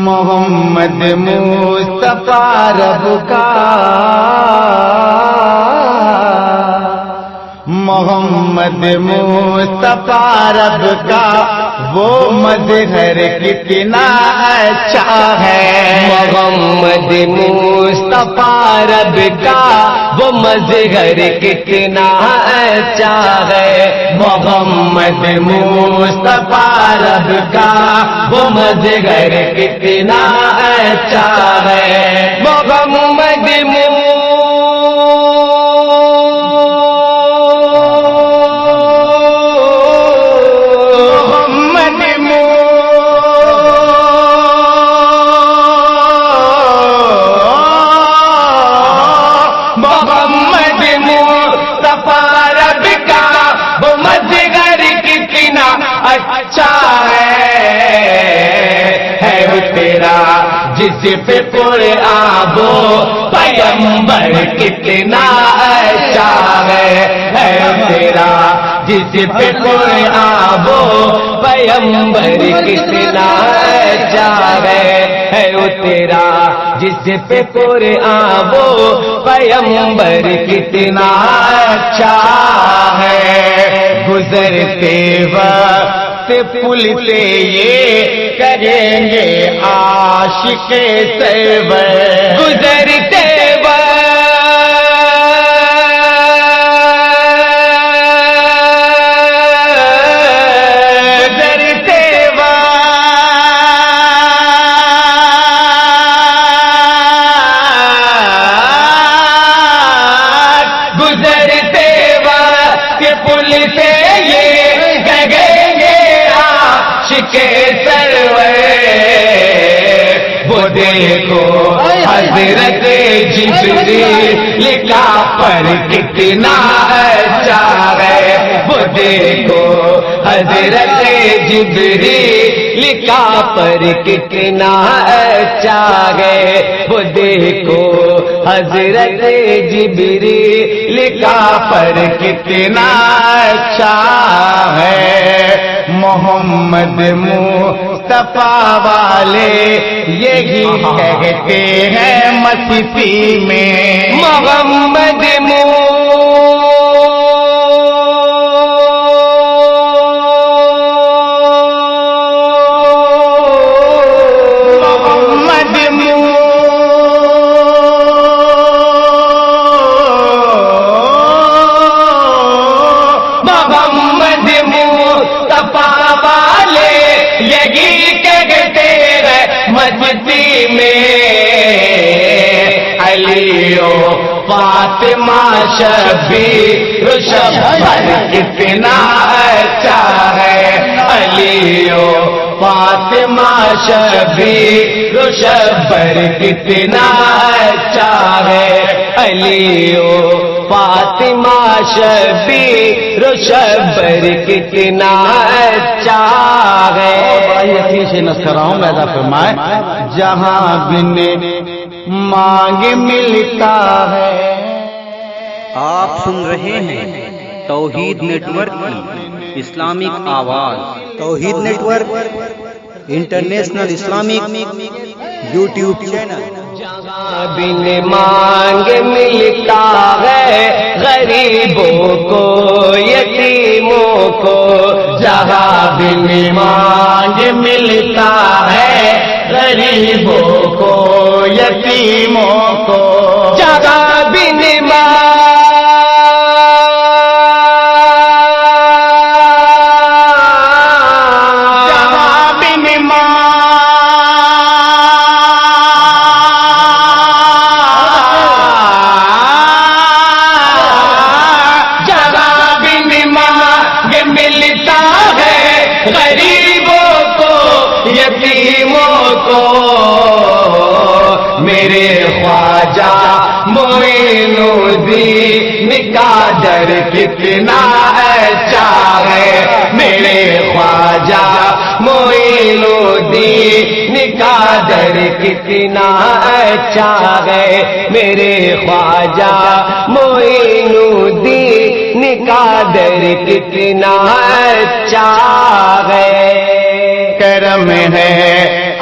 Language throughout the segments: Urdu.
محمد مصطفیٰ رب کا، محمد مصطفیٰ رب کا وہ مظہر کتنا اچھا ہے، محمد مصطفیٰ رب کا وہ مظہر کتنا اچھا ہے، محمد مصطفیٰ رب کا وہ مظہر کتنا اچھا ہے، محمد اچھا ہے وہ تیرا جس پہ قرآن وہ پیغمبر کتنا اچھا ہے وہ تیرا جس پہ قرآن وہ پیغمبر کتنا اچھا ہے وہ تیرا جس پہ قرآن وہ پیغمبر کتنا اچھا ہے، گزرتے وقت پل سے یہ کریں گے عاشق سرور، گزرتے وہ دیکھو حضرت جبریل کا پر کتنا اچھا ہے، وہ دیکھو حضرت جبریل کا پر کتنا اچھا ہے، وہ دیکھو حضرت جبریل کا پر کتنا اچھا ہے، محمد مصطفیٰ والے یہی کہتے ہیں مسیحی میں، محمد علی و فاطمہ شبیر شبر کتنا اچھا ہے، علی و فاطمہ شبیر شبر کتنا اچھا ہے، علی و فاطمہ شبیر شبر کتنا اچھا ہے۔ بڑا یقین سے نظر کر رہا ہوں، پیدا فرمائے جہاں بن مانگ ملتا ہے۔ آپ سن رہے ہیں توحید نیٹ ورک کی اسلامک آواز، Tauheed network international Islamic YouTube channel. جہاں بن مانگ ملتا ہے غریبوں کو یتیموں کو، جہاں بن مانگ ملتا ہے غریبوں کو یتیموں کو، جہاں بن غریبوں کو یتیموں کو، میرے خواجہ معین الدین کا در کتنا اچھا ہے، میرے خواجہ معین الدین کا در کتنا اچھا ہے، میرے خواجہ معین الدین کا در کتنا اچھا ہے، کرم ہے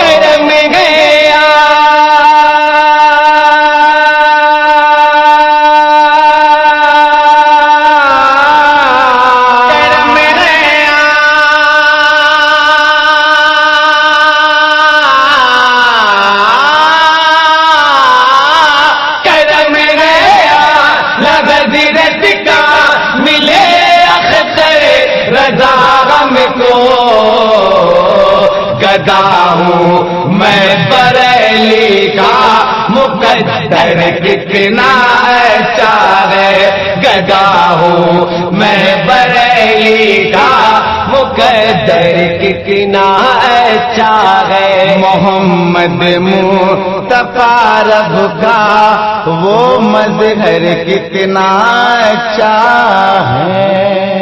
کرم گیا کرم گیا کرم گیا لحضرت کا ملے اختر رضا غم کو گدا ہوں میں بریلی کا مقدر کتنا اچھا ہے گدا ہوں میں بریلی کا مقدر کتنا اچھا ہے محمد مصطفیٰ رب کا وہ مظہر کتنا اچھا ہے